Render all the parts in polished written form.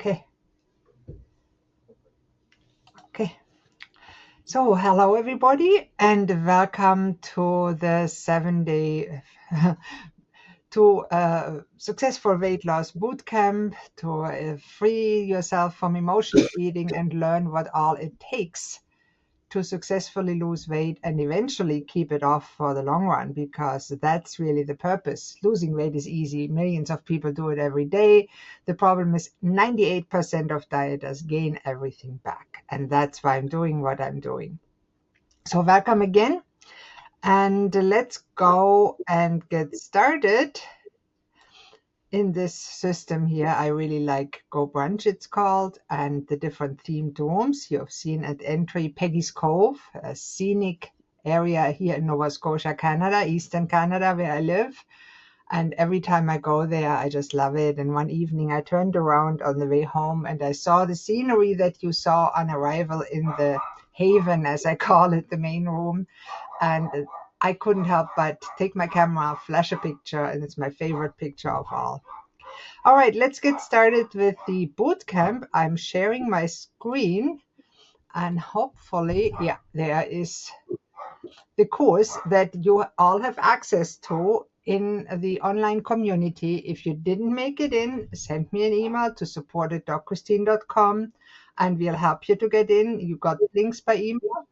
Okay. So hello everybody and welcome to the 7-day to successful weight loss bootcamp to free yourself from emotional eating and learn what all it takes to successfully lose weight and eventually keep it off for the long run, because that's really the purpose. Losing weight is easy. Millions of people do it every day. The problem is 98% of dieters gain everything back. And that's why I'm doing what I'm doing. So welcome again. And let's go and get started. In this system here, I really like Go Brunch, it's called, and the different themed rooms you have seen at entry. Peggy's Cove, a scenic area here in Nova Scotia, Canada, Eastern Canada, where I live. And every time I go there, I just love it. And one evening I turned around on the way home and I saw the scenery that you saw on arrival in the haven, as I call it, the main room. And I couldn't help but take my camera, flash a picture, and it's my favorite picture of all. All right, let's get started with the bootcamp. I'm sharing my screen, and hopefully, yeah, there is the course that you all have access to in the online community. If you didn't make it in, send me an email to support@drchristine.com and we'll help you to get in. You got links by email.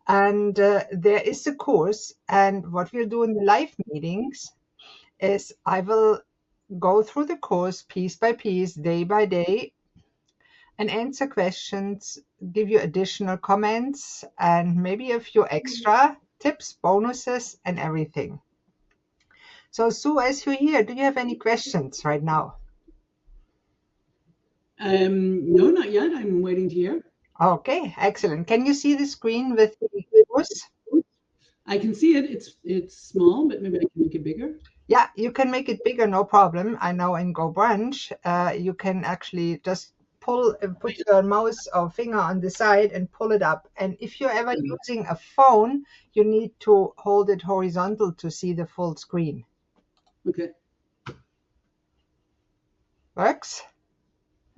And there is a course, and what we'll do in the live meetings is I will go through the course piece by piece, day by day, and answer questions, give you additional comments, and maybe a few extra tips, bonuses, and everything. So Sue, as you're here, do you have any questions right now? No, not yet. I'm waiting to hear. Okay, excellent. Can you see the screen with the course? I can see it. It's small, but maybe I can make it bigger. Yeah, you can make it bigger, no problem. I know in Go Brunch, you can actually just put your mouse or finger on the side and pull it up. And if you're ever using a phone, you need to hold it horizontal to see the full screen. Okay. Works?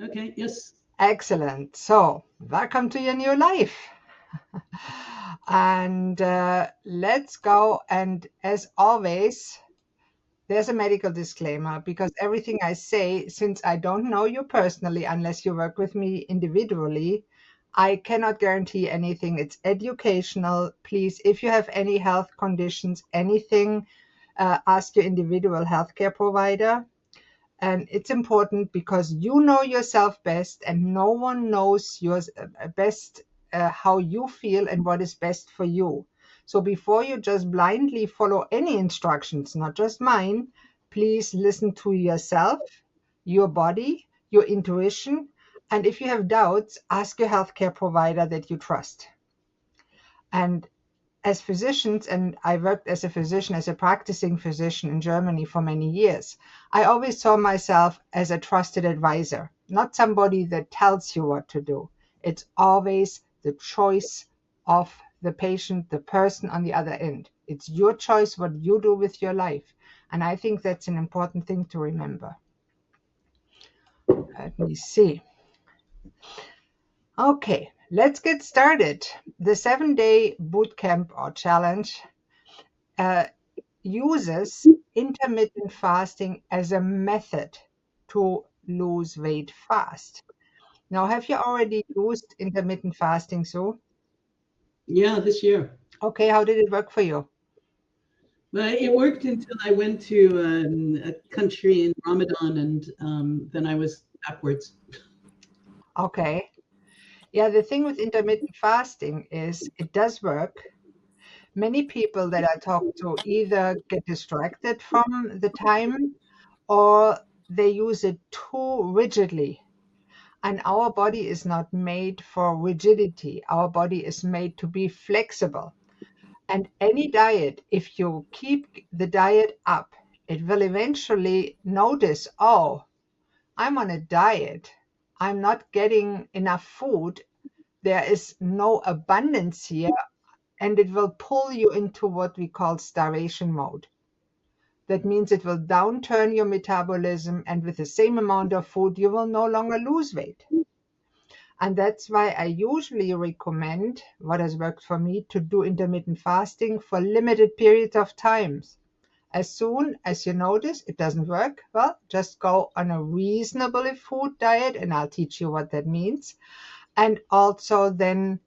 Okay. Yes. Excellent. So, welcome to your new life. And let's go. And as always, there's a medical disclaimer, because everything I say, since I don't know you personally, unless you work with me individually, I cannot guarantee anything. It's educational. Please, if you have any health conditions, anything, ask your individual healthcare provider. And it's important because you know yourself best, and no one knows yours best, how you feel and what is best for you. So before you just blindly follow any instructions, not just mine, please listen to yourself, your body, your intuition. And if you have doubts, ask your healthcare provider that you trust. And as physicians, and I worked as a physician, as a practicing physician in Germany for many years, I always saw myself as a trusted advisor, not somebody that tells you what to do. It's always the choice of the patient, the person on the other end. It's your choice what you do with your life. And I think that's an important thing to remember. Let me see. Okay, let's get started. The 7-day bootcamp or challenge uses intermittent fasting as a method to lose weight fast. Now, have you already used intermittent fasting, Sue? Yeah, this year. Okay, how did it work for you? But it worked until I went to a country in Ramadan, and then I was backwards. Okay. Yeah, the thing with intermittent fasting is it does work. Many people that I talk to either get distracted from the time or they use it too rigidly. And our body is not made for rigidity. Our body is made to be flexible. And any diet, if you keep the diet up, it will eventually notice, oh, I'm on a diet. I'm not getting enough food. There is no abundance here. And it will pull you into what we call starvation mode. That means it will downturn your metabolism, and with the same amount of food, you will no longer lose weight. And that's why I usually recommend, what has worked for me, to do intermittent fasting for limited periods of time. As soon as you notice it doesn't work, well, just go on a reasonable food diet, and I'll teach you what that means. And also then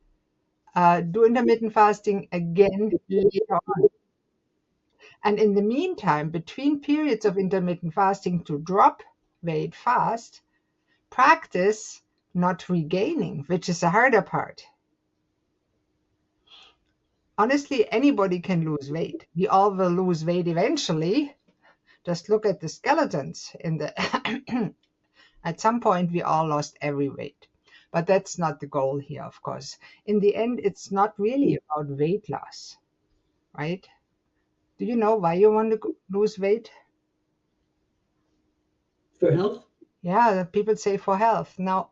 do intermittent fasting again later on. And in the meantime, between periods of intermittent fasting to drop weight fast, practice not regaining, which is the harder part. Honestly, anybody can lose weight. We all will lose weight eventually. Just look at the skeletons in the at some point we all lost every weight. But that's not the goal here, of course. In the end, it's not really about weight loss, right? Do you know why you want to lose weight? For health? Yeah, people say for health. Now,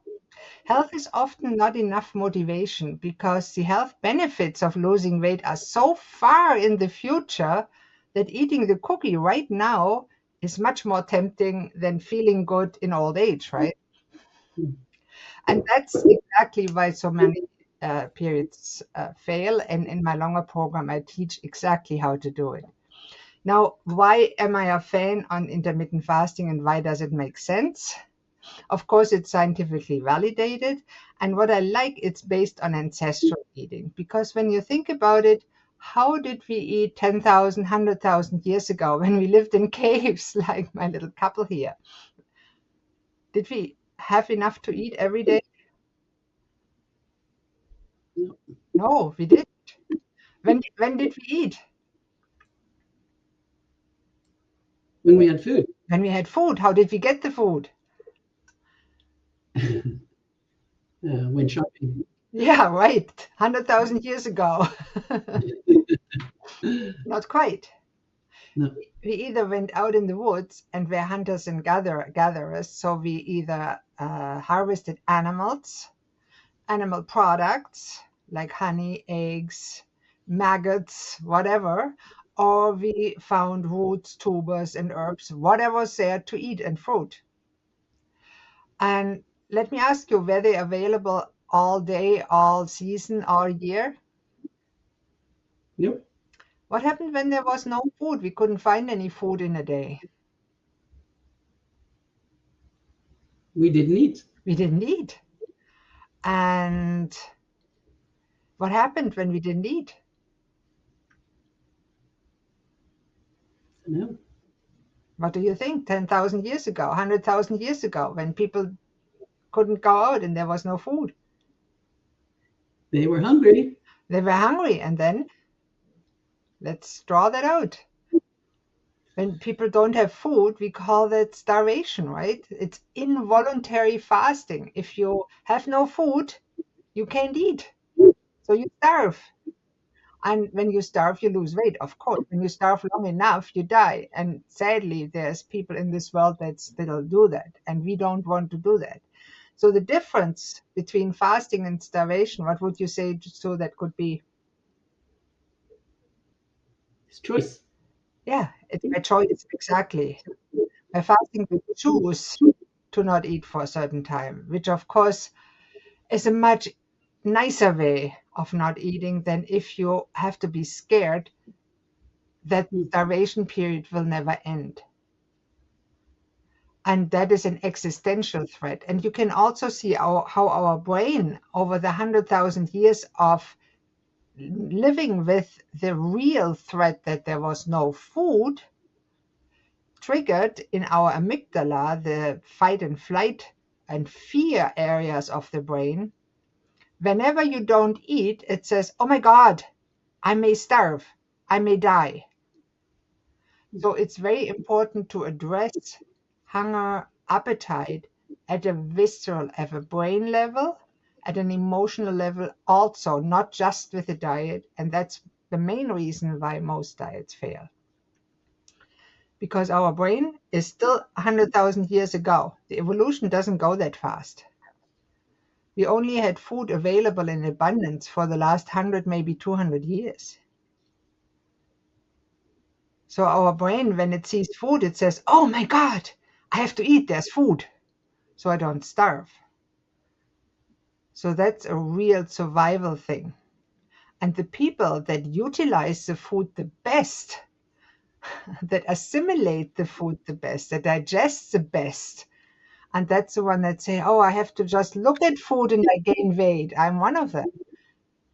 health is often not enough motivation because the health benefits of losing weight are so far in the future that eating the cookie right now is much more tempting than feeling good in old age, right? And that's exactly why so many periods fail. And in my longer program, I teach exactly how to do it. Now, why am I a fan on intermittent fasting and why does it make sense? Of course, it's scientifically validated. And what I like, it's based on ancestral eating. Because when you think about it, how did we eat 10,000, 100,000 years ago when we lived in caves like my little couple here? Did we have enough to eat every day? No. No, we didn't. When did we eat? When we had food. When we had food. How did we get the food? When shopping. Yeah, right. 100,000 years ago. Not quite. No. We either went out in the woods and were hunters and gatherers. So we either harvested animal products like honey, eggs, maggots, whatever, or we found roots, tubers, and herbs, whatever was there to eat, and fruit. And let me ask you, were they available all day, all season, all year? Nope. What happened when there was no food? We couldn't find any food in a day. We didn't eat. We didn't eat. And what happened when we didn't eat? No. What do you think? 10,000 years ago, 100,000 years ago, when people couldn't go out and there was no food. They were hungry. They were hungry. And then let's draw that out. When people don't have food, we call that starvation, right? It's involuntary fasting. If you have no food, you can't eat. So you starve. And when you starve, you lose weight, of course. When you starve long enough, you die. And sadly, there's people in this world that still do that. And we don't want to do that. So the difference between fasting and starvation, what would you say so that could be? It's choice. Yeah, it's by choice, exactly. By fasting, we choose to not eat for a certain time, which of course is a much nicer way of not eating than if you have to be scared that starvation period will never end. And that is an existential threat. And you can also see how our brain, over the 100,000 years of living with the real threat that there was no food, triggered in our amygdala, the fight and flight and fear areas of the brain. Whenever you don't eat, it says, oh my God, I may starve, I may die. So it's very important to address hunger, appetite at a visceral, at a brain level, at an emotional level also, not just with a diet. And that's the main reason why most diets fail. Because our brain is still 100,000 years ago. The evolution doesn't go that fast. We only had food available in abundance for the last 100, maybe 200 years. So our brain, when it sees food, it says, oh my God, I have to eat, there's food, so I don't starve. So that's a real survival thing. And the people that utilize the food the best, that assimilate the food the best, that digest the best, and that's the one that say, oh, I have to just look at food and I gain weight. I'm one of them.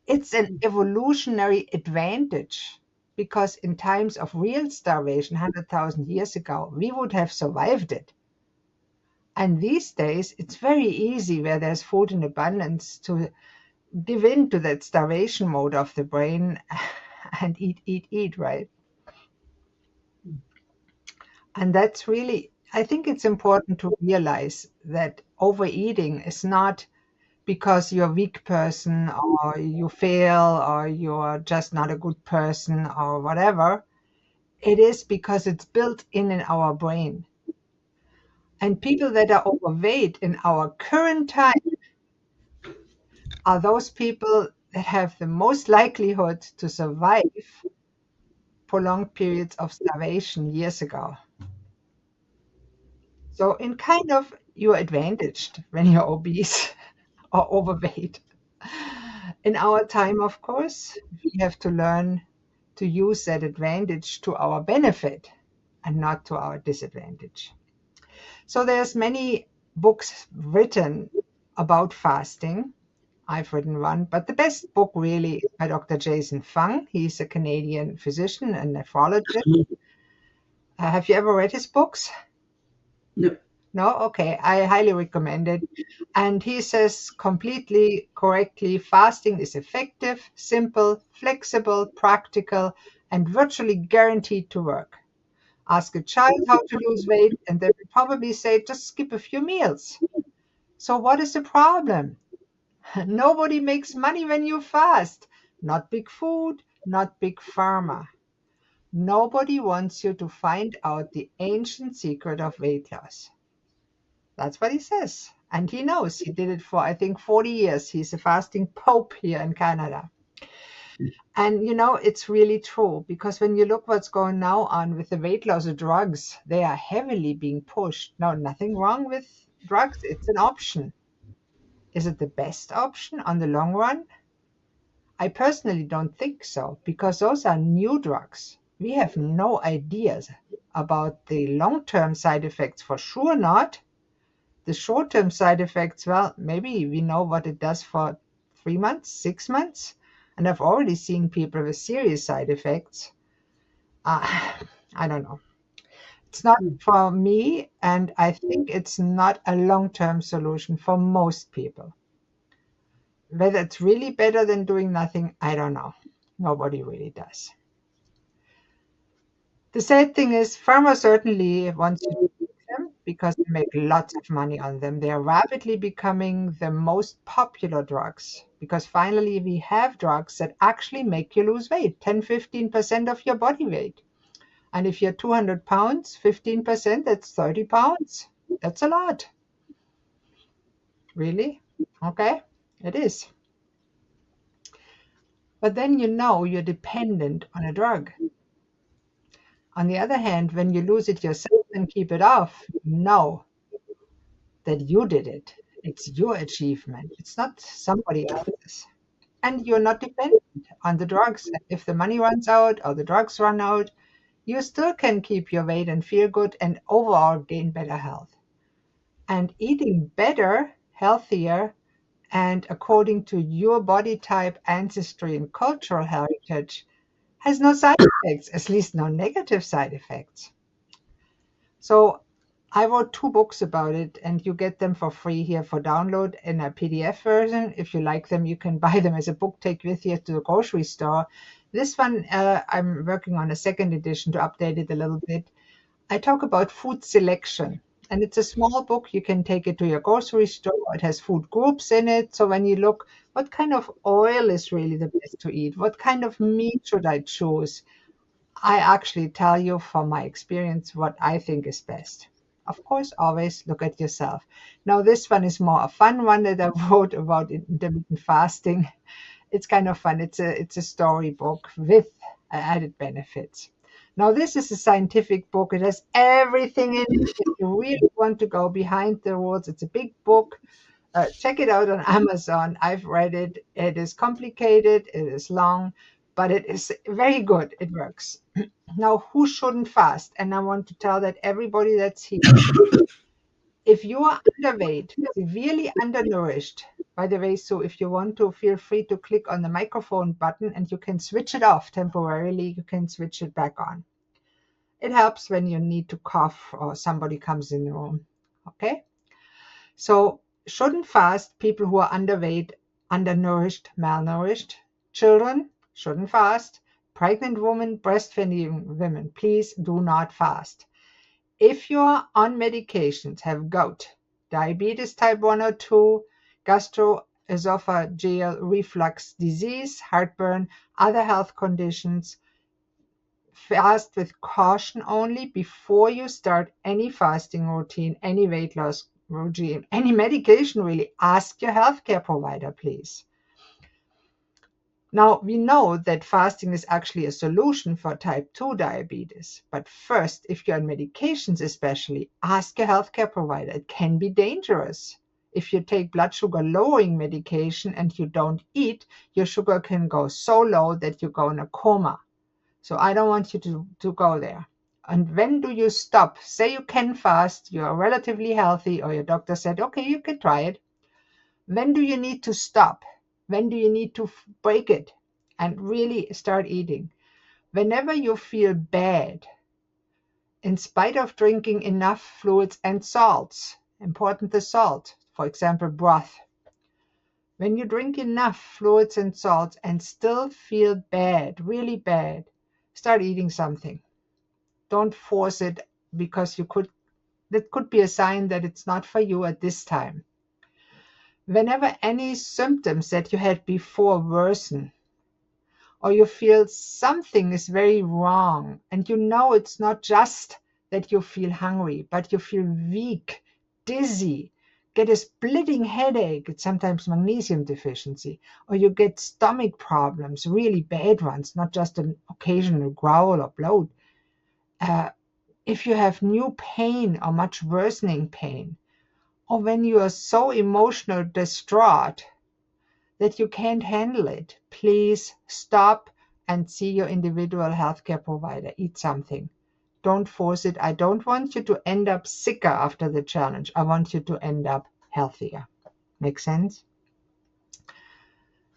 It's an evolutionary advantage because in times of real starvation 100,000 years ago, we would have survived it. And these days, it's very easy where there's food in abundance to give in to that starvation mode of the brain and eat, right? And that's really, I think it's important to realize that overeating is not because you're a weak person or you fail or you're just not a good person or whatever. It is because it's built in our brain. And people that are overweight in our current time are those people that have the most likelihood to survive prolonged periods of starvation years ago. So in kind of you're advantaged when you're obese or overweight. In our time, of course, we have to learn to use that advantage to our benefit and not to our disadvantage. So there's many books written about fasting. I've written one, but the best book really is by Dr. Jason Fung. He's a Canadian physician and nephrologist. Have you ever read his books? No. No? Okay. I highly recommend it. And he says completely correctly, fasting is effective, simple, flexible, practical, and virtually guaranteed to work. Ask a child how to lose weight, and they will probably say, just skip a few meals. So what is the problem? Nobody makes money when you fast. Not big food, not big pharma. Nobody wants you to find out the ancient secret of weight loss. That's what he says. And he knows. He did it for, I think, 40 years. He's a fasting pope here in Canada. And it's really true because when you look what's going now on with the weight loss drugs, they are heavily being pushed. Now, nothing wrong with drugs. It's an option. Is it the best option on the long run? I personally don't think so because those are new drugs. We have no ideas about the long-term side effects, for sure not. The short-term side effects, well, maybe we know what it does for 3 months, 6 months, and I've already seen people with serious side effects. I don't know. It's not for me, and I think it's not a long-term solution for most people. Whether it's really better than doing nothing, I don't know. Nobody really does. The sad thing is, pharma certainly wants you to take them because they make lots of money on them. They are rapidly becoming the most popular drugs because finally we have drugs that actually make you lose weight, 10, 15% of your body weight. And if you're 200 pounds, 15%, that's 30 pounds. That's a lot. Really? Okay, it is. But then you're dependent on a drug. On the other hand, when you lose it yourself and keep it off, you know that you did it. It's your achievement. It's not somebody else's. And you're not dependent on the drugs. If the money runs out or the drugs run out, you still can keep your weight and feel good and overall gain better health. And eating better, healthier, and according to your body type, ancestry, and cultural heritage has no side effects, at least no negative side effects. So I wrote 2 books about it, and you get them for free here for download in a PDF version. If you like them, you can buy them as a book, take with you to the grocery store. This one, I'm working on a second edition to update it a little bit. I talk about food selection, and it's a small book. You can take it to your grocery store. It has food groups in it. So when you look, what kind of oil is really the best to eat? What kind of meat should I choose? I actually tell you from my experience what I think is best. Of course, always look at yourself. Now, this one is more a fun one that I wrote about intermittent fasting. It's kind of fun. It's a storybook with added benefits. Now, this is a scientific book. It has everything in it. If you really want to go behind the rules, it's a big book. Check it out on Amazon. I've read it. It is complicated, it is long, but it is very good. It works. Now, who shouldn't fast? And I want to tell that everybody that's here, if you are underweight, severely undernourished, by the way, so if you want to, feel free to click on the microphone button and you can switch it off temporarily. You can switch it back on. It helps when you need to cough or somebody comes in the room. Okay? So, shouldn't fast people who are underweight, undernourished, malnourished. Children shouldn't fast. Pregnant women, breastfeeding women, please do not fast. If you are on medications, have gout, diabetes type 1 or 2, gastroesophageal reflux disease, heartburn, other health conditions, fast with caution only before you start any fasting routine, any weight loss routine, any medication really. Ask your healthcare provider, please. Now, we know that fasting is actually a solution for type 2 diabetes. But first, if you're on medications especially, ask your healthcare provider. It can be dangerous. If you take blood sugar lowering medication and you don't eat, your sugar can go so low that you go in a coma. So I don't want you to go there. And when do you stop? Say you can fast, you're relatively healthy, or your doctor said, okay, you can try it. When do you need to stop? When do you need to break it and really start eating? Whenever you feel bad, in spite of drinking enough fluids and salts, important the salt, for example, broth. When you drink enough fluids and salts and still feel bad, really bad, start eating something. Don't force it, because that could be a sign that it's not for you at this time. Whenever any symptoms that you had before worsen, or you feel something is very wrong, and you know it's not just that you feel hungry, but you feel weak, dizzy, get a splitting headache, it's sometimes magnesium deficiency, or you get stomach problems, really bad ones, not just an occasional growl or bloat. If you have new pain or much worsening pain, or when you are so emotional distraught that you can't handle it, please stop and see your individual healthcare provider. Eat something. Don't force it. I don't want you to end up sicker after the challenge. I want you to end up healthier. Make sense?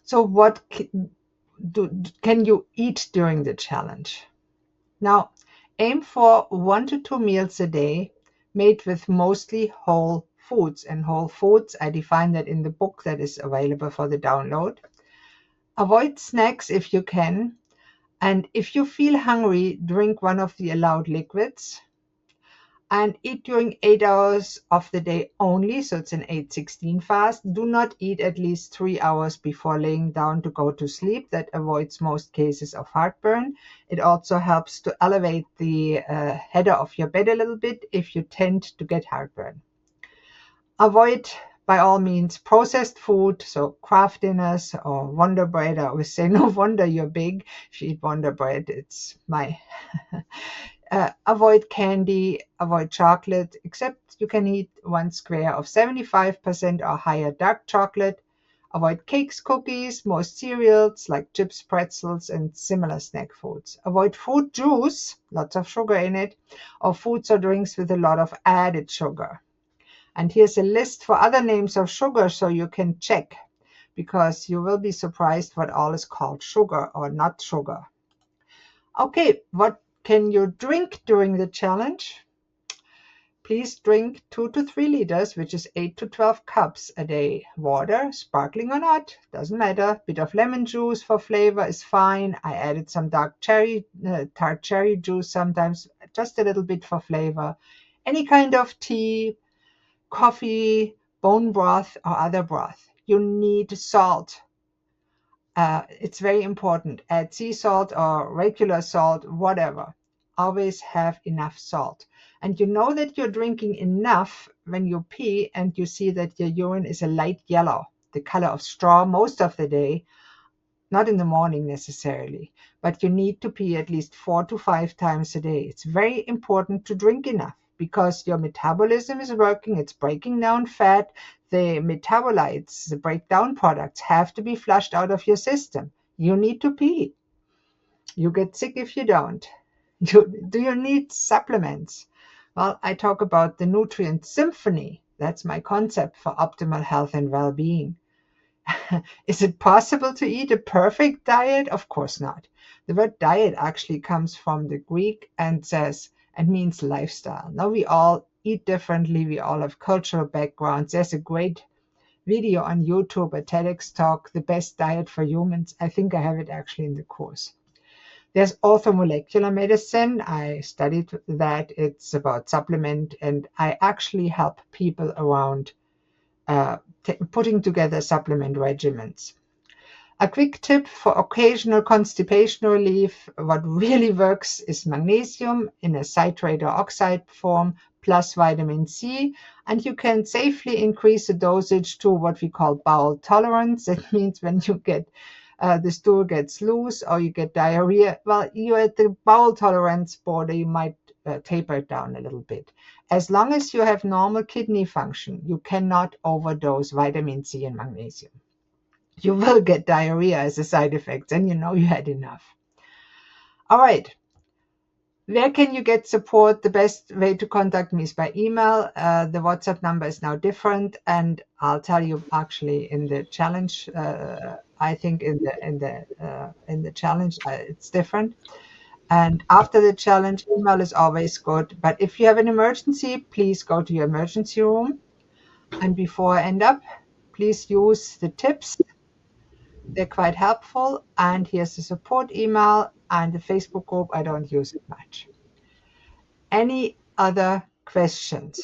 So what can you eat during the challenge? Now, aim for 1 to 2 meals a day made with mostly whole foods. And whole foods, I define that in the book that is available for the download. Avoid snacks if you can. And if you feel hungry, drink one of the allowed liquids. And eat during 8 hours of the day only, so it's an 8-16 fast. Do not eat at least 3 hours before laying down to go to sleep. That avoids most cases of heartburn. It also helps to elevate the header of your bed a little bit if you tend to get heartburn. Avoid, by all means, processed food, so Kraft dinners or Wonder Bread. I always say, no wonder you're big. If you eat Wonder Bread, it's my... avoid candy, avoid chocolate, except you can eat 1 square of 75% or higher dark chocolate. Avoid cakes, cookies, most cereals like chips, pretzels, and similar snack foods. Avoid fruit juice, lots of sugar in it, or foods or drinks with a lot of added sugar. And here's a list for other names of sugar so you can check, because you will be surprised what all is called sugar or not sugar. Okay, what can you drink during the challenge? Please drink 2 to 3 liters, which is 8 to 12 cups a day. Water, sparkling or not, doesn't matter. Bit of lemon juice for flavor is fine. I added some tart cherry juice sometimes, just a little bit for flavor. Any kind of tea, coffee, bone broth, or other broth. You need salt. It's very important. Add sea salt or regular salt, whatever. Always have enough salt. And you know that you're drinking enough when you pee and you see that your urine is a light yellow, the color of straw most of the day. not in the morning necessarily, but you need to pee at least 4 to 5 times a day. It's very important to drink enough because your metabolism is working, it's breaking down fat. The metabolites, the breakdown products, have to be flushed out of your system. You need to pee. You get sick if you don't. Do you need supplements? Well, I talk about the nutrient symphony. That's my concept for optimal health and well being. Is it possible to eat a perfect diet? Of course not. The word diet actually comes from the Greek and means lifestyle. Now we all eat differently. We all have cultural backgrounds. There's a great video on YouTube, a TEDx talk, The Best Diet for Humans. I think I have it actually in the course. There's orthomolecular medicine. I studied that. It's about supplement, and I actually help people around putting together supplement regimens. A quick tip for occasional constipation relief: what really works is magnesium in a citrate or oxide form plus vitamin C, and you can safely increase the dosage to what we call bowel tolerance. It means when you get the stool gets loose or you get diarrhea, well, you're at the bowel tolerance border, you might taper it down a little bit. As long as you have normal kidney function, you cannot overdose vitamin C and magnesium. You will get diarrhea as a side effect, and you know you had enough. All right. Where can you get support? The best way to contact me is by email. The WhatsApp number is now different, and I'll tell you actually in the challenge. I think in the challenge it's different. And after the challenge, email is always good. But if you have an emergency, please go to your emergency room. And before I end up, please use the tips. They're quite helpful. And here's the support email and the Facebook group. I don't use it much. Any other questions?